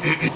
Can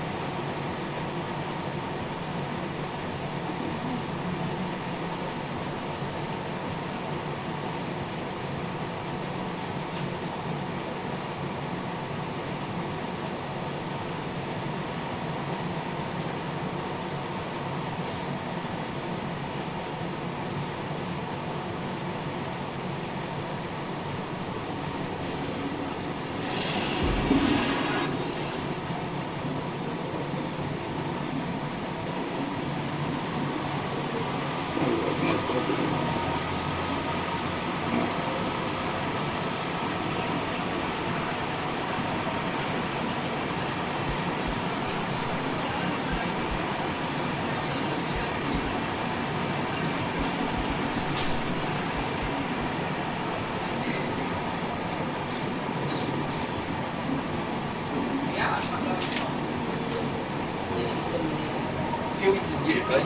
we just get it, buddy?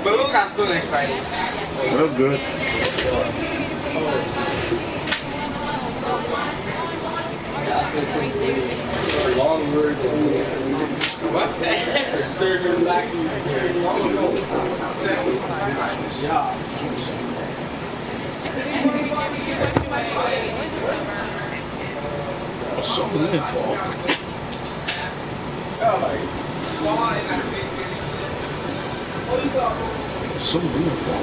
But we got school next Friday. That's good. Long words. What? Surgeon black. So meaningful. So meaningful.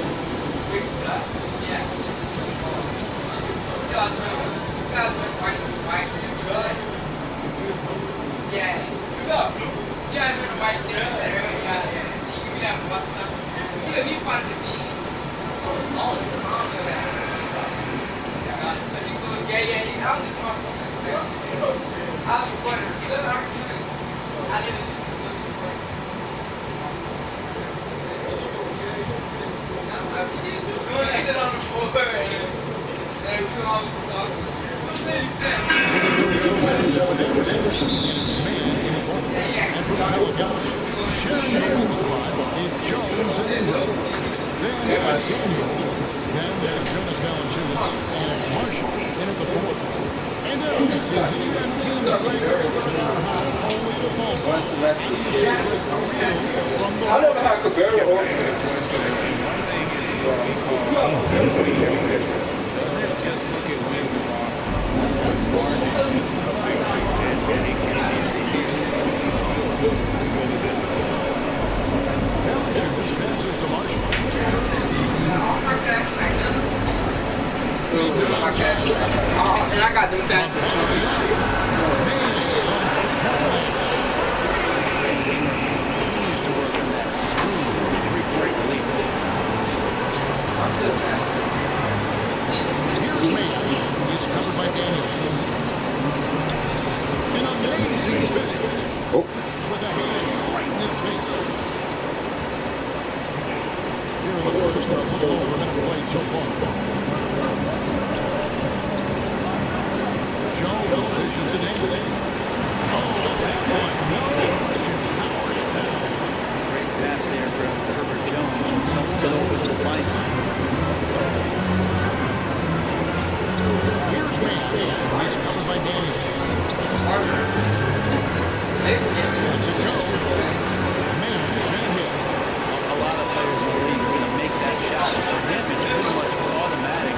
Sit on the floor and they're too long to talk. And from Pelicans, sharing the wing spots, it's Jones and Ingram. Then it's Daniels. Then there's Jonas Valanciunas, and it's Marshall in at the fourth. And then this is the team's greatest starting hot only to fall. I never had Cabrera or Just look at wins and losses. Margins, and it can be to go the distance. Valanciunas passes to Marshall. And I got them fast. Here's Mason. He's covered by Daniels. An amazing finish. With a hand right in his face. Here in the first, a little over a minute played so far. Jones dishes to Daniels. Oh, that one, no question, powered it down. Great pass there from Herbert Jones. When someone's open, they'll find him. Here's Mason. He's covered by Daniels. That's a Jones. Man can hit. A lot of players in the league are going to make that shot. And for him, it's pretty much automatic.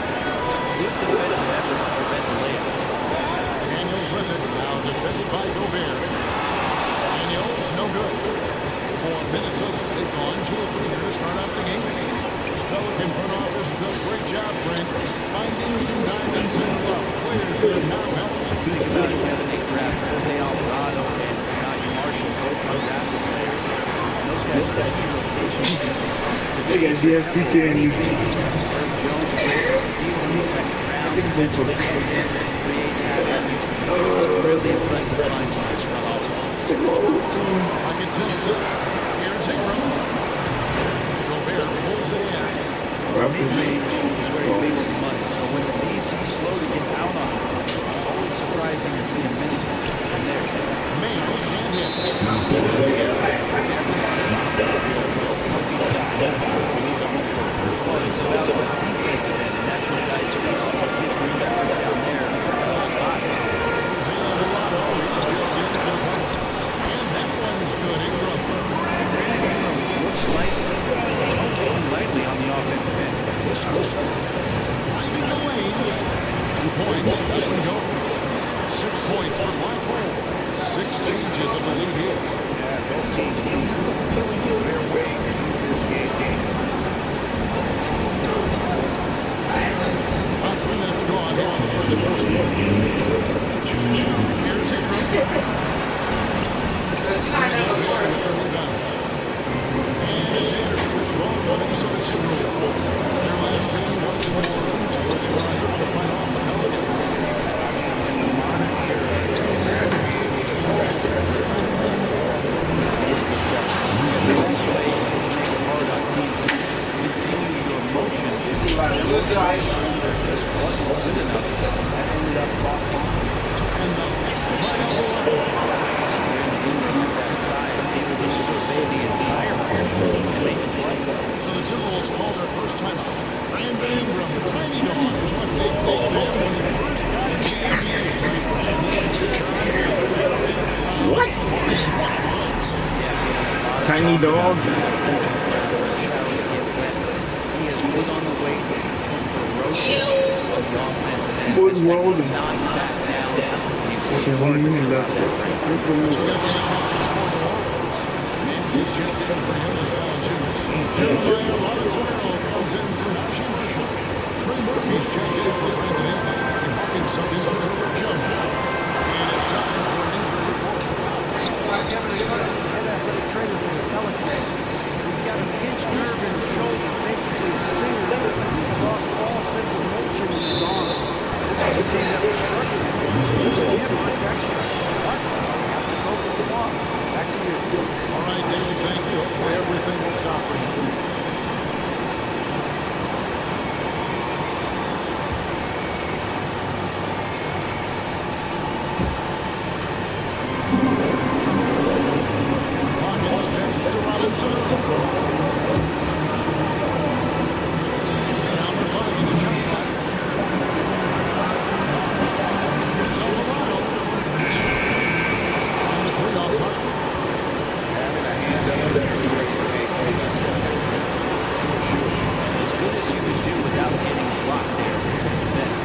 Good defensive effort to prevent the layup. Daniels with it. Now defended by Gobert. Daniels, no good. For Minnesota, they've gone 2 of 3 here to start out the game. This Pelican front office has done a great job, Brent, finding some diamonds in the rough. Players that have now helped. Think about it, Kevin. They grabbed Jose Alvarado and Naji Marshall, both undrafted players. And those guys are key rotation pieces. They got DFCK and you. Herb Jones gets steal in the second round. Defensively comes in, creates havoc. Really impressive finds for the scrum halves. Pocket six. Here's Ingram. Gobert pulls it in. Mid-range, expecting to see a miss from there. Man can't hit. Well, it's about the defensive end, and that's what guys feel. It gives them effort down there all the time. Jose Alvarado, he's just in for the Cardinals. And that one's good. Ingram. Brandon Ingram looks like don't take him lightly on the offensive end. Driving the lane. 2 points. That one goes. 6 points for Blackhole. 6 changes of the lead here. Yeah, both teams seem to have feeling their way through this game. About 3 minutes gone here in the first quarter. Here's Ingram. With the rebound. And it's Anderson was wrong for the Minnesota Timberwolves. Their last man once more. They were able to fight off the Pelicans. In the modern era, the best way to make it hard on teams is continue your motion. There just wasn't good enough. That ended up costing them. And the best right over. Brandon Ingram at that size, able to survey the entire field and make a play. So the Timberwolves call their first timeout. Brandon Ingram, tiny dog, is what they called him when he first got in the NBA. What? Tiny dog. He has put on the weight, become ferocious on the offensive end. What's This guy wrong with does him? not back down. He's Say 1 minute left. Nancy's checked in for him as Valanciunas. Jeremiah Robinson comes in for Najee Marshall. Trey Murphy's checked in for Brandon Ingram. And Hawkins subbed in for Herbert Jones. And it's time for an injury report. Head athletic trainer for the Pelicans. He's got a pinched nerve in his shoulder, basically a stinger. He's lost all sense of motion in his arm. This was a team that was struggling against. Give months extra. But they have to cope with the loss. Back to you. All right, David, thank you. Hopefully everything works out for you. Hawkins passes to Robinson. Now McCullough in the shot clock. Here's Alvarado. And the 3 off target. Having a hand up in the face makes such a difference to a shooter. As good as you can do without getting blocked there in the defense.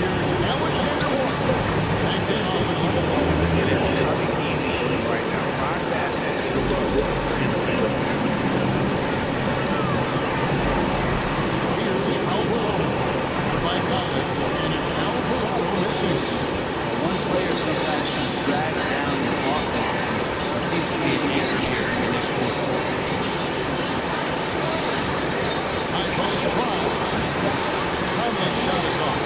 Here's Alexander Walker. Back in off the glass. And it's coming easy for him right now. 5 baskets in a row in the win. Here's Alvarado. By Conley. And it's Alvarado missing. One player sometimes can drag down your offense. He seems to be an anchor here in this quarter. High post try. Conley's shot is off.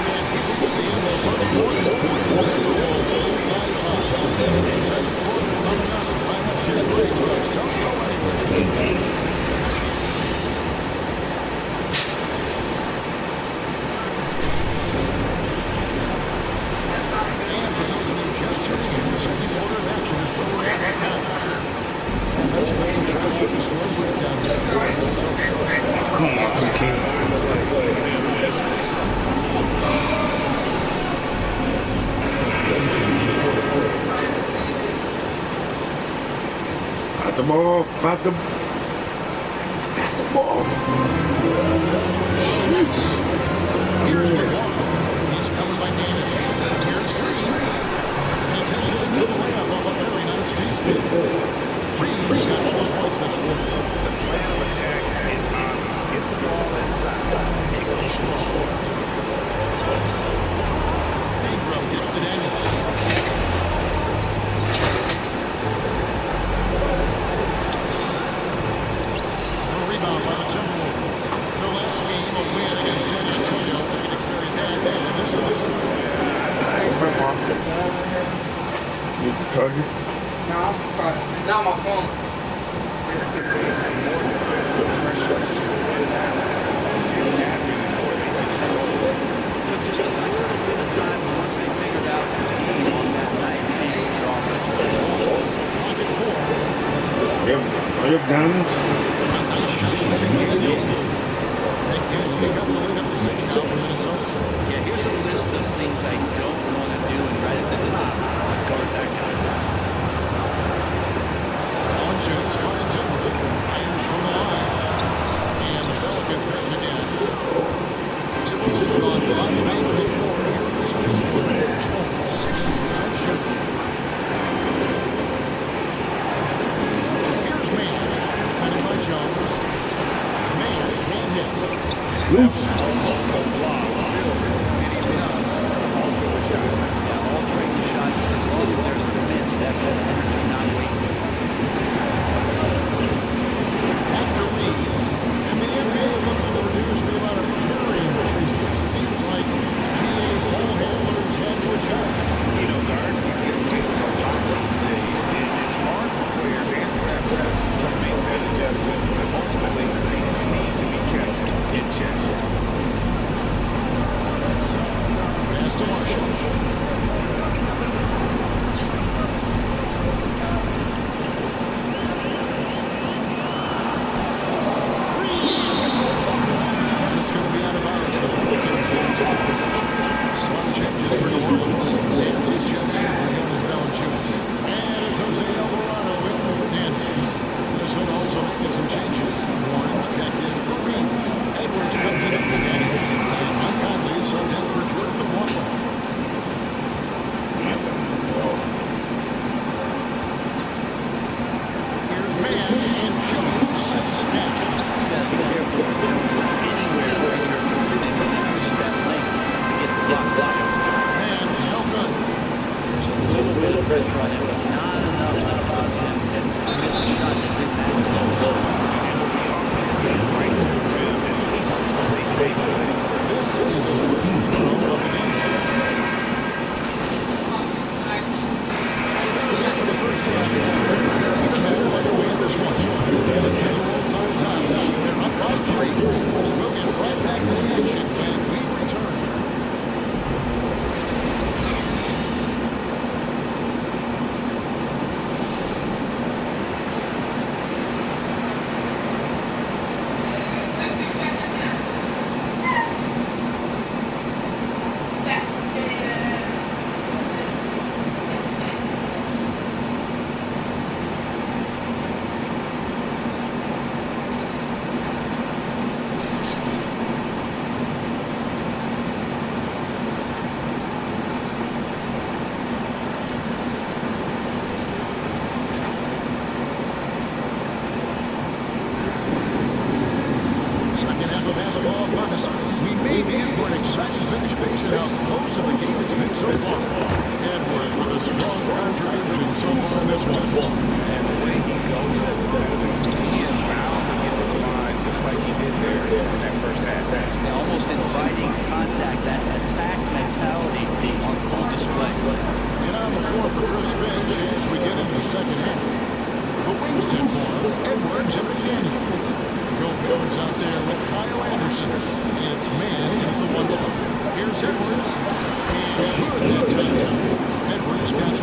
And we reach the end of the first quarter. Timberwolves lead by 5. Second quarter coming up right after this break, so don't go anywhere. And for those of you just tuning in, the second quarter of action is where we're at right now. And let's go and check out the score breakdown here. So, Come on, 2K. Got the ball. Got the ball. here's McCullough. He's covered by Daniels. Here's Green. And takes it into the layup off a very nice feed. Green's got 12 points this quarter. The plan of attack is obvious. Get the ball inside and go strong to the floor. Ingram gets to Daniels. A rebound by the Timberwolves. Their last game, a win against San Antonio, looking to carry that into this one. You charger? No, I'm fine. Not my phone. Facing more defensive pressure and now Are guns? A nice shot by McDaniel. McDaniel got the lead up to 6 now for Minnesota. Yeah, here's a list of things I don't want to do, and right at the top, let's guard that guy. On chance, Ryan Timberlake fires from the line. And the Pelicans miss again. Timberlake's gone 5 of 8 to the floor. Here in this 2-quarter, only 60% shooting. Here's Mann, defended by Jones. Mann can't hit. Loose. Almost a block, still getting enough. Alter the shot. Yeah, altering the shot just as long as there's a miss, that kind of energy not wasted. Back to Reed. And the NBA looking to reduce the amount of carrying places. Seems like GA ball handlers had to adjust. You know, guards can get away with a lot these days, and it's hard for players and refs to make that adjustment. Ultimately, things need to be kept in check. Pass to Marshall. And it's going to be out of bounds. The Pelicans will take possession. Some changes for New Orleans. Nancy's checked in for Jonas Valanciunas. And it's Jose Alvarado in for Daniels. Minnesota also making some changes. Warren's checked in for Reed. Edwards comes in for Daniels. And Mike Conley subbed in for Jordan McLaughlin. Here's Mann, and Jones sets it down. You got to be careful with Jones anywhere in your vicinity and use that length to get the block. Man's no good. There's a little bit of pressure on him, but not enough to cause him to miss a shot that's in that close. And when the offense gets right to the rim, and he's pretty safe to it. This is his first throw of the game. So now we're back to the first half. Even better by the way of this one. And the Timberwolves on top. They're up by 3. We'll get right back to the action when we return. Second half of basketball upon us. We may be in for an exciting finish based on how close of a game it's been so far. Edwards with a strong contribution so far in this one. And the way he goes at the he is bound to get to the line just like he did there in that first half. They're almost inviting contact, that attack mentality on full display. And on the floor for Chris Finch as we get into the second half. The wings in for him, Edwards and McDaniels. Gobert's out there with Kyle Anderson. It's Mann in at the 1 spot. Here's Edwards. And good that time. Edwards got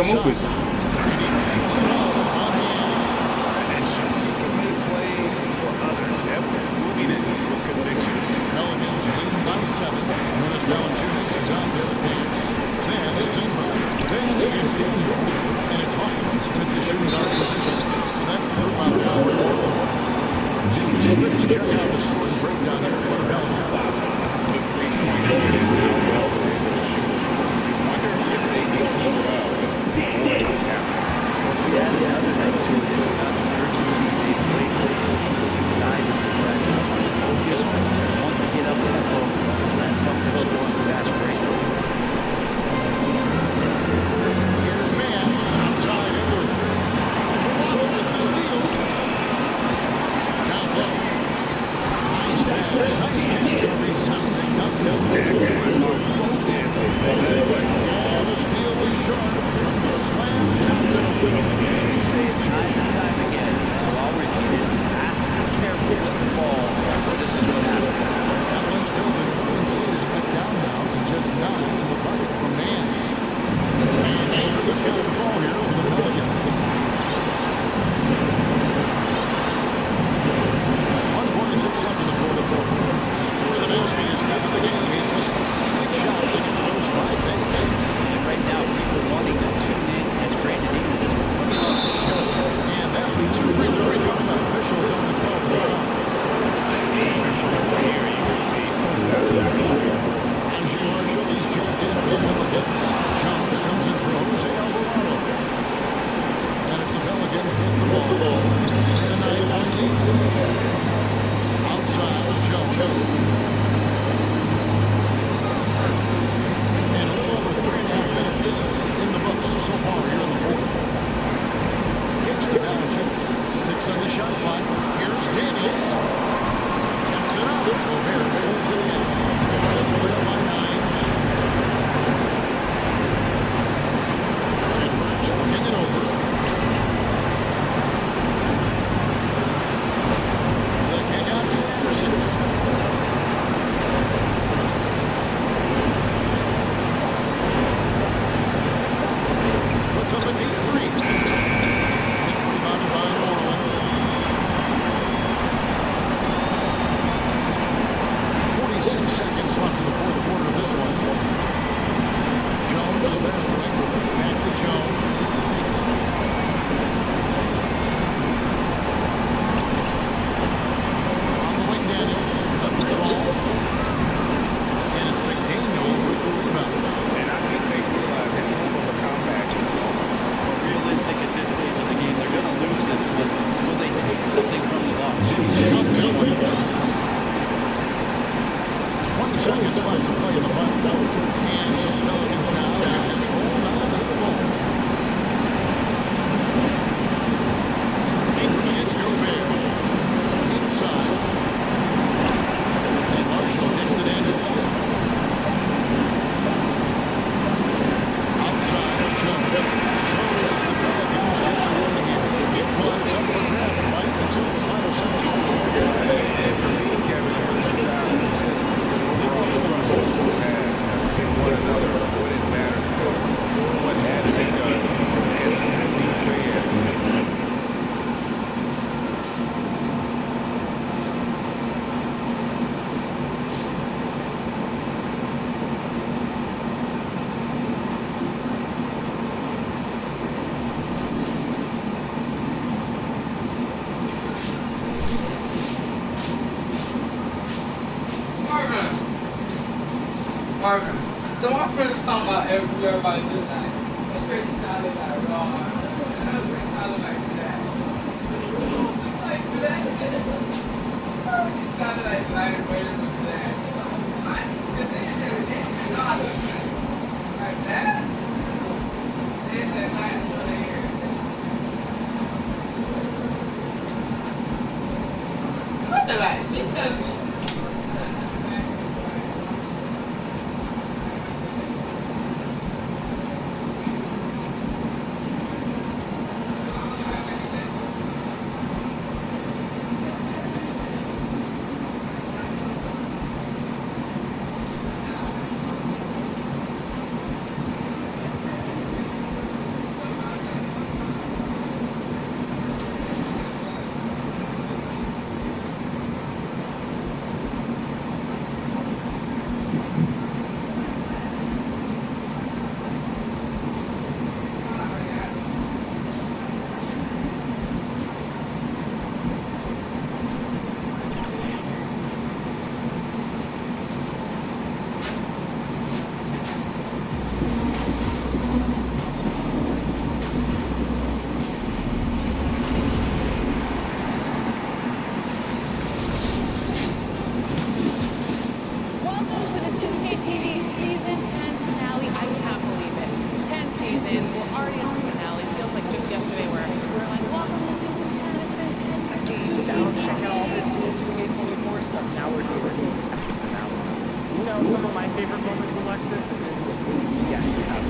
I'm open. And Sean can make plays for others. Edwards moving it with conviction. Pelicans leading by 7. Jonas Valanciunas is out there at dance. Then it's Ingram. Then it's Daniels. And it's Hawkins at the shooting guard position. So that's the move out now for New Orleans. Just quickly check out the scoring breakdown here for the Pelicans. The three-pointer hit it now. Well, they're able to shoot. Wonder if they can keep it up. What will happen? Well, if we add another thing to it, it's about the urgency they play with. The guys and these guys want to focus, want to get up tempo. That's helped them score on the fast break. Here's man outside Edwards. Milano with the steal. Down low. Nice pass. Nice catch. A resounding nothing. And the steal was short. Slam dunk. We say it time and time again, so I'll repeat it. You have to be careful with the ball, or this is what happens. That one's open. One's lead is cut down now to just 9 in the bucket from man. And Ingram's got the ball here for the Pelicans. 1:46 left in the fourth quarter. Score the basket is 7 in the game. He's missed 6 shots against those 5 days. And right now, people wanting to tune in as Brandon Ingram is putting on the show. And that'll be 2 free throws coming up. Officials on the call for the foul. Even from over here, you can see that's not clear. Angie Marshall is checked in for the Pelicans. Jones comes in for Jose Alvarado. And it's the Pelicans with the ball. And a 9-point lead. Outside Jones. And a little over 3.5 minutes in the books so far here in the fourth. Kicks to Valanciunas. 6 on the shot clock. Here's Daniels. Taps it out. Gobert holds it in. Just trail by 9. Edwards looking it over. Looking out to Anderson. Puts up a deep 3. It's rebounded by New Orleans. 46 seconds left in the fourth quarter of this one. Jones the best to Ingram. Back to Jones. On the wing, Daniels. A 3 ball. And it's McDaniels with the rebound. And I think they realize that hope of a comeback is gone. But realistic at this stage of the game, they're going to lose this one. Will they take something from the loss? 20 seconds left to play in the final quarter. And so the Pelicans now have just hold on to the ball. Ingram against Gobert. Inside. And Marshall gets to Daniels. Outside. Jones. So the Pelicans get the win here. It climbs up for grabs right until the final seconds. And for me, Kevin, this is just overall process to pass, see one another, what it mattered, what had to be done, and to send these fans. Marvin. So my friends talking about everybody this night. That's crazy sounded like raw. That's crazy sounded like that. Like that. Sounded like lighter waiters with that. Because they didn't know how to like that. They said nice for the ear. What the like? She tells me. process, and then Steve asked me how to.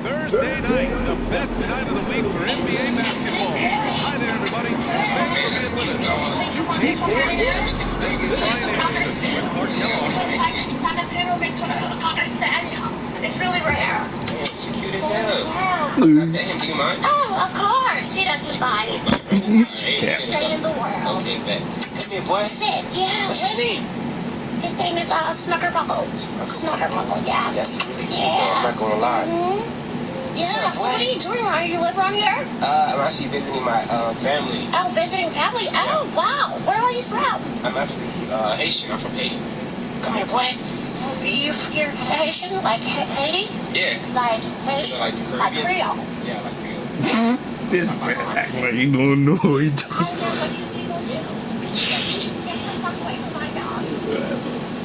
Thursday night, the best night of the week for NBA basketball. Hi there, everybody. Thanks for being with us. This is Brian Anderson with Clark Kellogg. It's really rare. Cute as hell. Do you mind? Oh, of course. He doesn't mind. Great in the world. Come here, boy. Sit. Yeah. What's his name? His name is Snuggerbuckle. Snuggerbuckle, yeah. Yeah, he's really cute, though. I'm not gonna lie. Yeah, so what are you doing around here? You live around here? I'm actually visiting my family. Oh, visiting family? Oh, wow. Where are you from? I'm actually Haitian. I'm from Haiti. Come here, boy. You're Haitian? Like Haiti? Yeah. Like Haitian? Like the Like Caribbean? Creole? Yeah, like Creole. This man act like he don't know it. I know what you people do. Get the fuck away from my dog.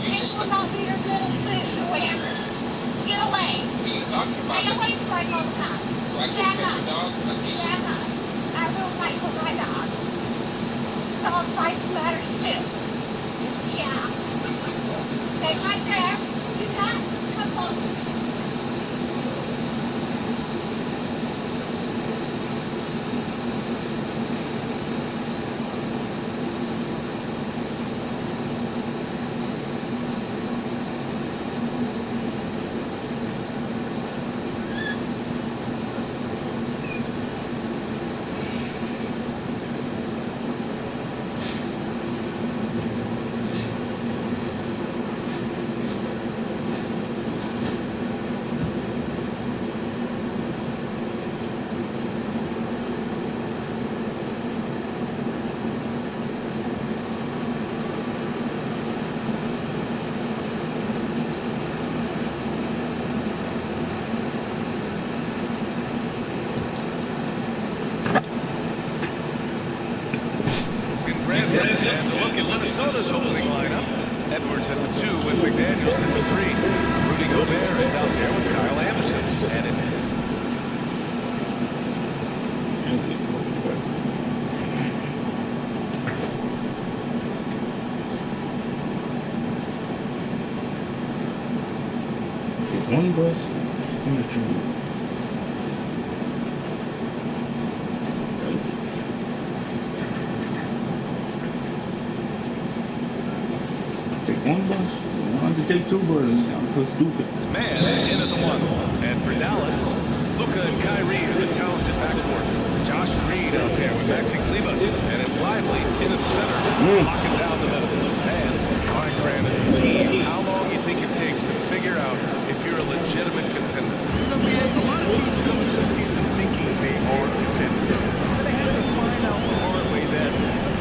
This will not be your little food or whatever. Get away. We ain't talking about Stay it. away from my little cops. So I can't pet your dog? Like Haitian? Back up. I will fight for my dog. Dog's life matters too. Yeah. Stay right there. Do not come close to me. And the look at Minnesota's opening lineup. Edwards at the 2 with McDaniels at the 3. Rudy Gobert is out there with Kyle Anderson. And it's It's one bus in the tree. Take one bus. I want to take two buses. I'm so stupid. Man in at the 1. And for Dallas, Luka and Kyrie are the talented backcourt. Josh Green out there with Maxi Kleber. And it's Lively in at the center, locking down the middle. Man, Mark Grant is a team. How long do you think it takes to figure out if you're a legitimate contender? You know, a lot of teams come into the season thinking they are contenders. But they have to find out the hard way that,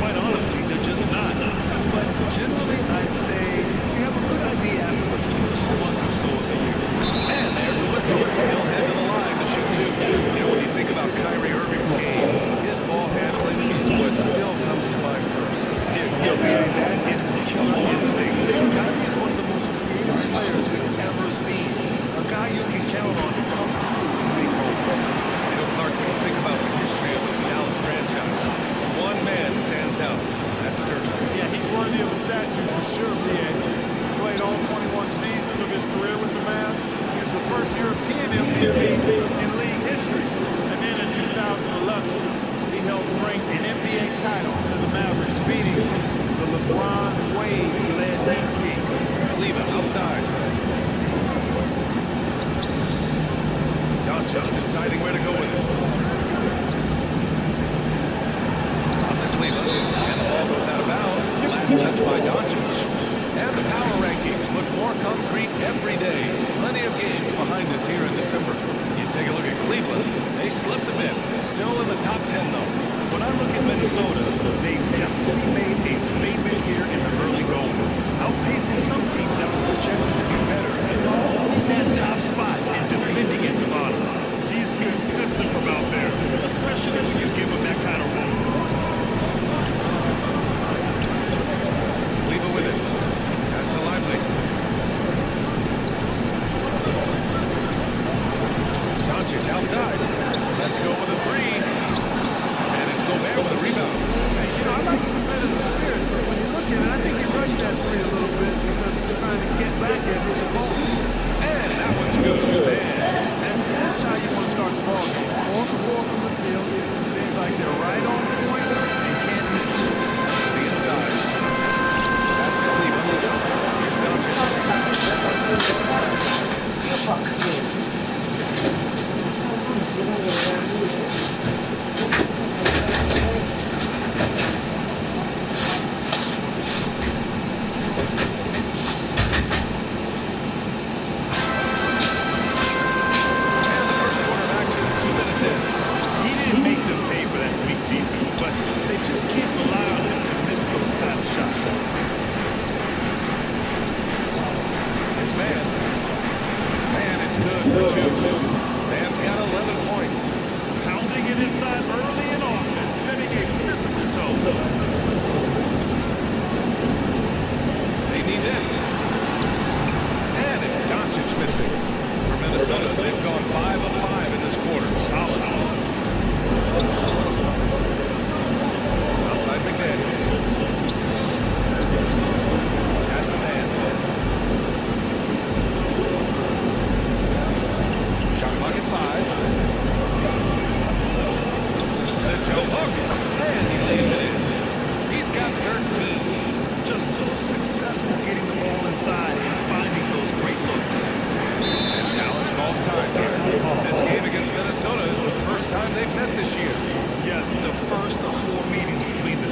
quite honestly, they're just not. But generally, I'd say you have a good idea after the first month or so of the year. And there's a whistle. He'll head to the line to shoot 2. You know, when you think about Kyrie Irving's game, his ball handling is what still comes to mind first. That is his killer instinct. Kyrie is one of the most creative players we've ever seen. A guy you can count on to come through and make moments. You know, Clark, when you think about the history of this Dallas franchise, one man stands out. That's Dirk. Yeah, he's worthy of a statue for sure, B.A. He played all 21 seasons of his career with the Mavs. He was the first European MVP in league history. And then in 2011, he helped bring an NBA title to the Mavericks, beating the LeBron Wade-led Heat team. Cleveland outside. Doncic deciding where to go with it. Out to Cleveland. And the ball goes out of bounds. Last touch by Doncic. And the power rankings look more concrete every day. Plenty of games behind us here in December. You take a look at Cleveland. They slipped a bit. Still in the top 10, though. When I look at Minnesota, they've definitely made a statement here in the early going, outpacing some teams that were projected to be better and holding that top spot and defending it with honor. He's consistent from out there, especially when you give him that kind of role. Cleveland with it. Pass to Lively.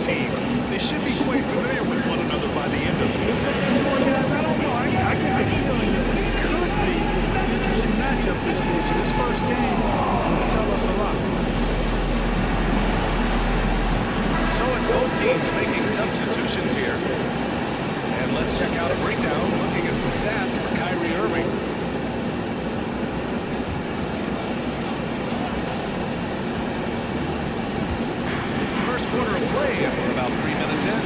teams. They should be quite familiar with one another by the end of it. Guys, I don't know. I get the feeling that this could be an interesting matchup this season. This first game will tell us a lot. So it's both teams making substitutions here. And let's check out a breakdown looking at some stats for Kyrie Irving. First quarter of play, and we're about 3 minutes in.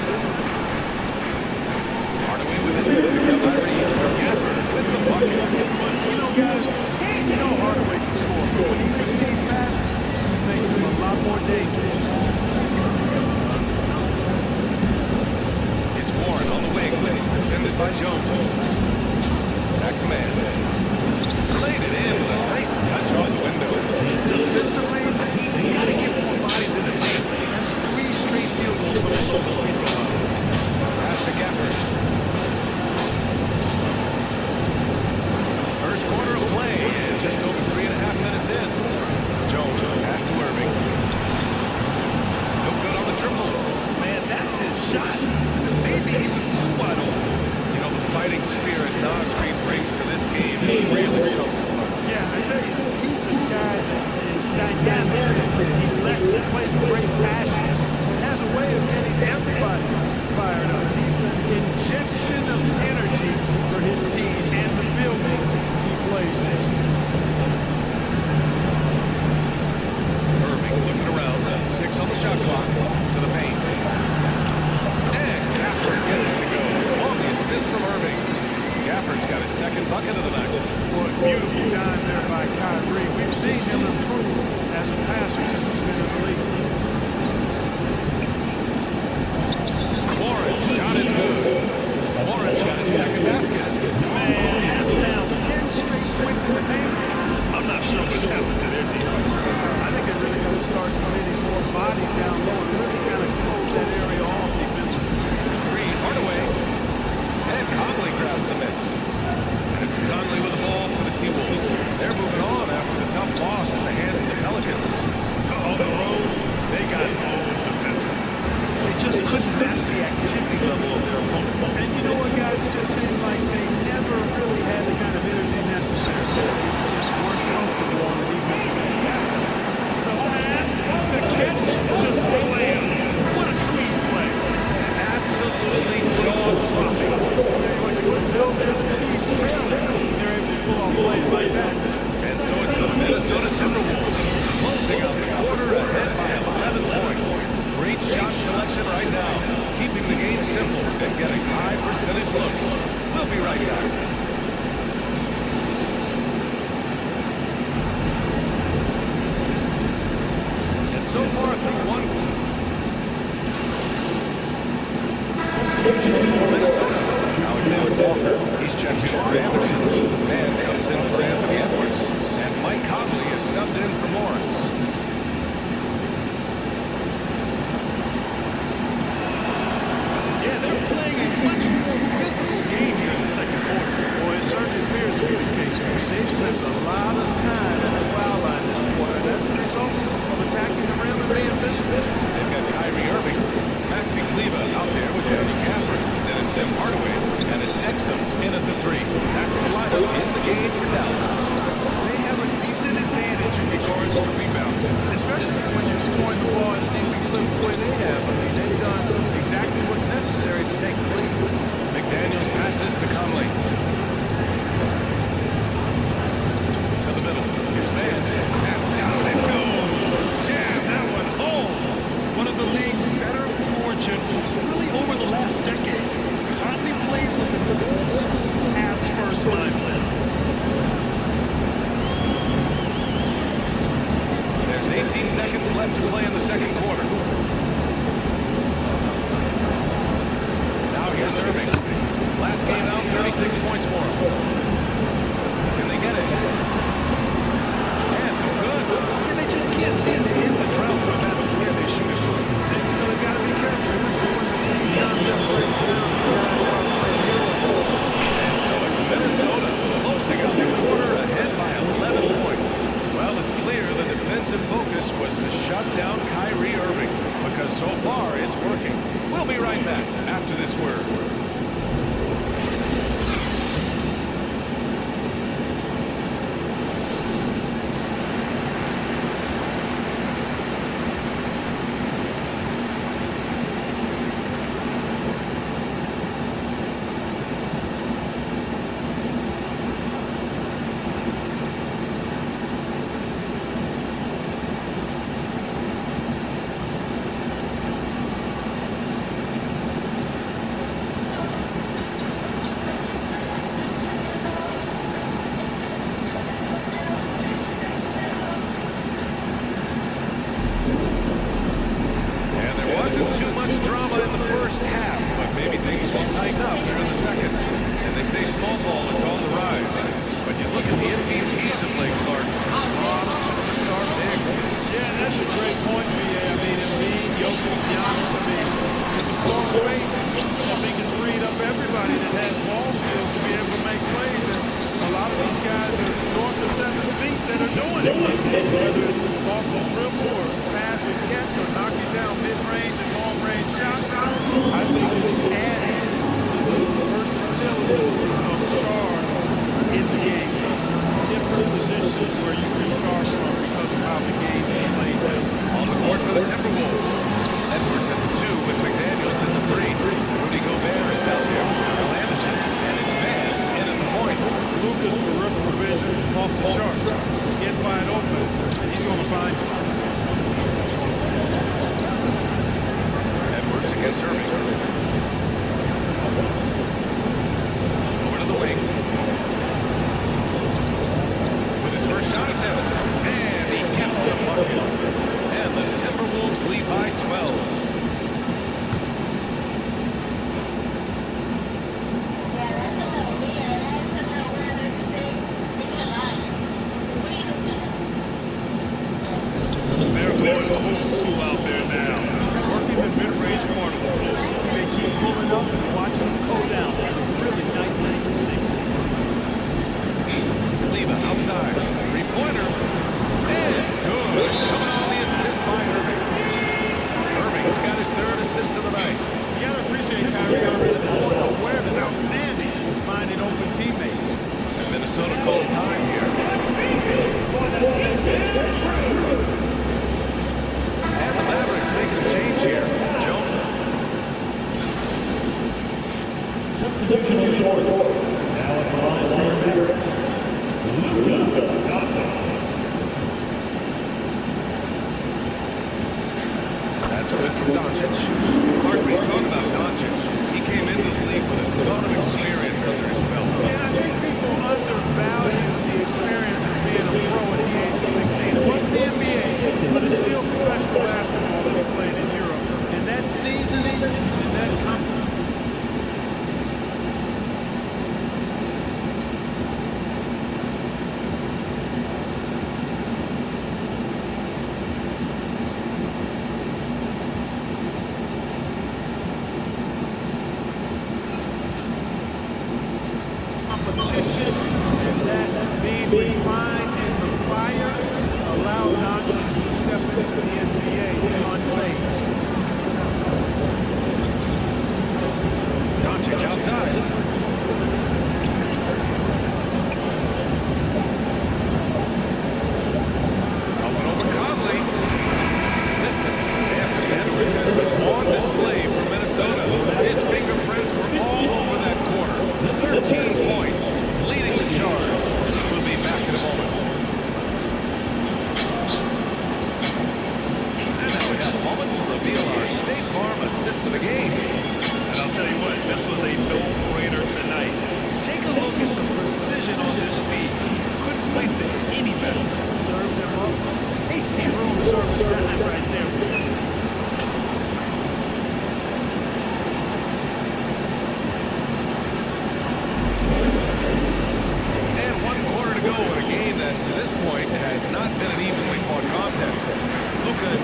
Hardaway with it, picked up by Reed. Gafford with the bucket. You know, guys, you know Hardaway can score, but when he makes these passes, it makes him a lot more dangerous. It's Warren on the wing, defended by Jones. Back to man. Played it in with a nice touch on the window. Defensively, they got to get more bodies in the paint. That's 3 straight field goals from the local free throw line. Pass to Gafford. First quarter of play, and just over 3.5 minutes in. Jones, pass to Irving. No good on the triple. Man, that's his shot. Maybe he was too wide open. You know, the fighting spirit Naz Reid brings to this game is really something. Yeah, I tell you, he's a guy that is dynamic, electric, plays with great passion, and has a way of getting everybody fired up. He's an injection of energy for his team and the buildings he plays in. Irving looking around. 6 on the shot clock. To the paint. And Gafford gets it to go. On the assist from Irving. Gafford's got his second bucket of the night. Boy, beautiful dime there by Kyrie. We've seen him improve as a passer since he's been in the league. Warren's shot is good. Warren's got his second basket. Man, that's now 10 straight points in the paint. I'm not sure what's happened to their defense. I think they're really going to start committing more bodies down low and really kind of close that area off defensively. 3, Hardaway. And Conley grabs the miss. And it's Conley with the ball for the T-Wolves. They're moving on after the tough loss at the hands of the Pelicans. On the road, they got owned defensively. They just couldn't match the activity level of their opponent. And you know what, guys? It just seemed like they never really had the kind of energy necessary. They just weren't comfortable on the defensive end. The pass, the catch, the slam. What a clean play. Absolutely jaw-dropping. When Bill and the team trailing, they're able to pull off plays like that. And so it's the Minnesota Timberwolves closing out the quarter ahead by 11 points. Great shot selection right now, keeping the game simple and getting high percentage looks. We'll be right back. And so far through one quarter, Minnesota. Alexander Walker, he's checked in for Anderson. Man comes in for Anthony Edwards. And Mike Conley is subbed in for Morris. Yeah, they're playing a much more physical game here in the second quarter. Boy, it certainly appears to be the case. They've spent a lot of time at the foul line this quarter, and that's a result of attacking the rim and being physical. They've got Kyrie Irving, Maxi Kleba out there with Daniel Gafford. Then it's Tim Hardaway, and it's Exum in at the 3. That's the lineup in the game for Dallas. They have a decent advantage in regards right back after this word.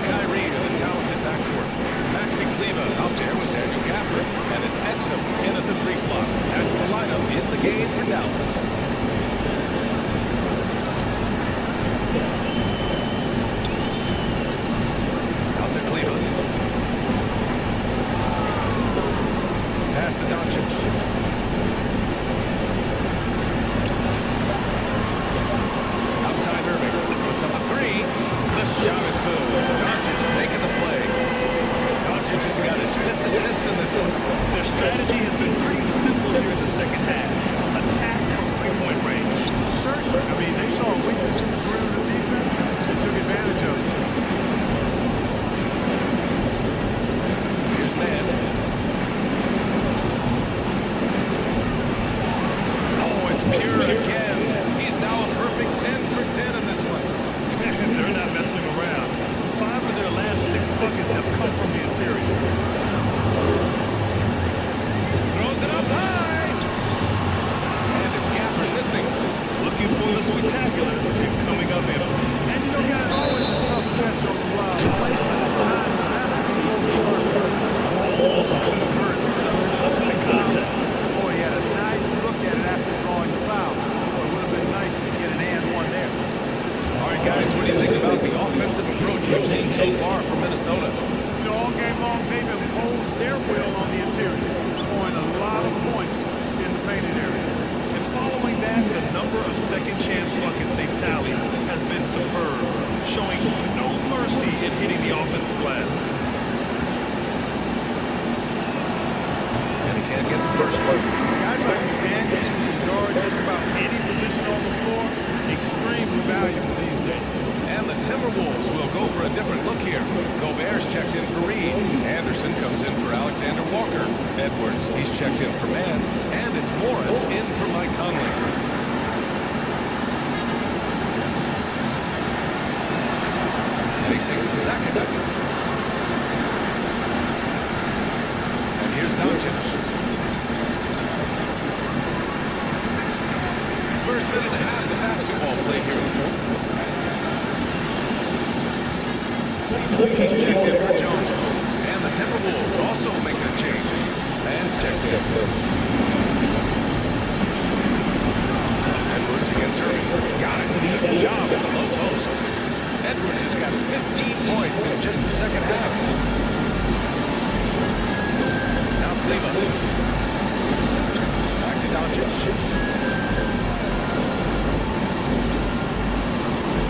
Kyrie and the talented backcourt. Maxi Kleba out there with Daniel Gafford, and it's Exum in at the 3 slot. almost converts to specific contact. Boy, he had a nice look at it after drawing the foul. It would have been nice to get an and one there. All right, guys, what do you think about the offensive approach we've seen so far from Minnesota? You know, all game long, they've imposed their will on the interior, scoring a lot of points in the painted areas. And following that, the number of second chance buckets they've tallied has been superb, showing no mercy in hitting the offensive glass. And he can't get the first one. Guys like McDaniels who can guard just about any position on the floor, extremely valuable these days. And the Timberwolves will go for a different look here. Gobert's checked in for Reed. Anderson comes in for Alexander Walker. Edwards, he's checked in for Mann. And it's Morris in for Mike Conley. Facing the second. And here's Doncic. First minute and a half of basketball played here in the fourth. He's checked in for Jones. And the Timberwolves also making a change. Man's checked in. Edwards against Irving. Got it. Good job at the low post. Edwards has got 15 points in just the second half. Now Cleveland. Back to Doncic.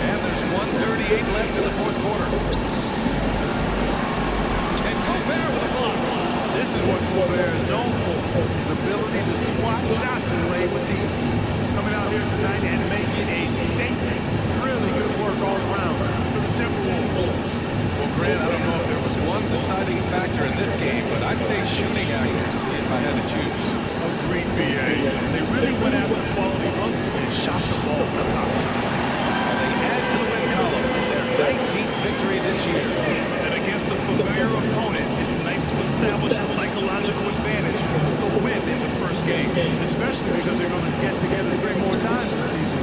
And there's 1:38 left in the fourth quarter. And Gobert with a block. This is what Gobert is known for, his ability to swat shots away with ease. Coming out here tonight and making a statement. Really good work all around for the Timberwolves. Well, Grant, I don't know if there was one deciding factor in this game, but I'd say shooting accuracy if I had to choose. Agreed, BA. They really went after quality hunks and shot the ball with confidence. And they add to the win column their 19th victory this year. And against a familiar opponent, it's nice to establish a psychological advantage with the win in the first game, especially because they're going to get together 3 more times this season.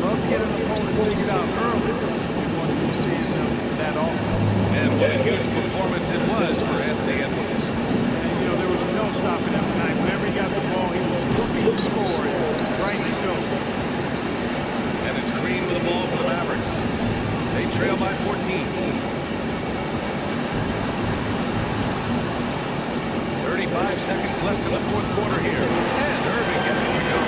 Love to get an opponent figured out early. We want to be seeing them that often. And what a huge performance it was for Anthony Edwards. And, you know, there was no stopping him tonight. Whenever he got the ball, he was looking to score, and rightly so. And it's Green with the ball for the Mavericks. They trail by 14. 35 seconds left in the fourth quarter here. And Irving gets it to go.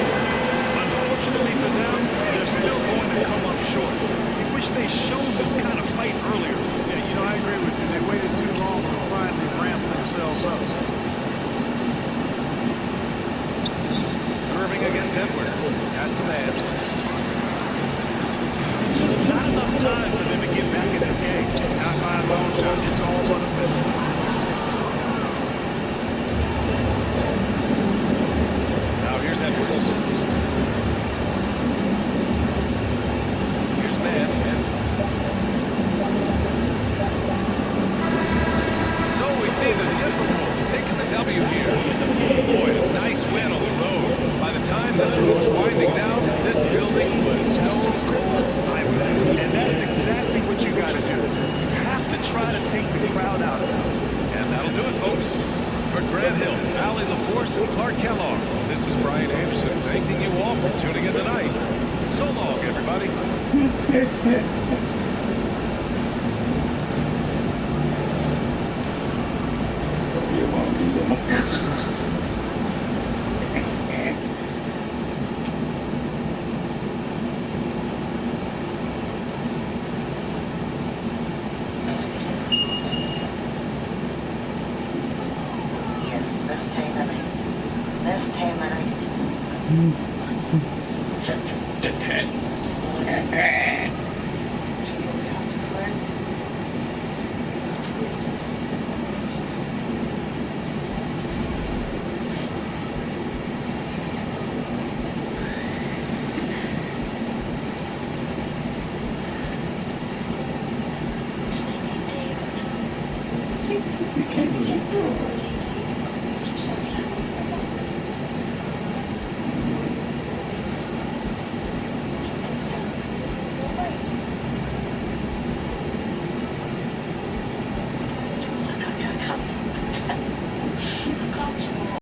Unfortunately for them, they're still going to come up short. We wish they showed this kind of fight earlier. Yeah, you know, I agree with you. They waited too long to finally ramp themselves up. Irving against Edwards. Has to Mann. Just not enough time for them to get back in this game. Not by a long shot. It's all unofficial. Now here's Edwards. Here's Mann. So we see the Timberwolves taking the W here. Boy, a nice win on the road. By the time this one was winding down, this building was stone cold silent. And that's exactly what you got to do. You have to try to take the crowd out of it. And that'll do it, folks. For Grant Hill, Allie LaForce, and Clark Kellogg, this is Brian Anderson thanking you all for tuning in tonight. So long, everybody. You can't believe it.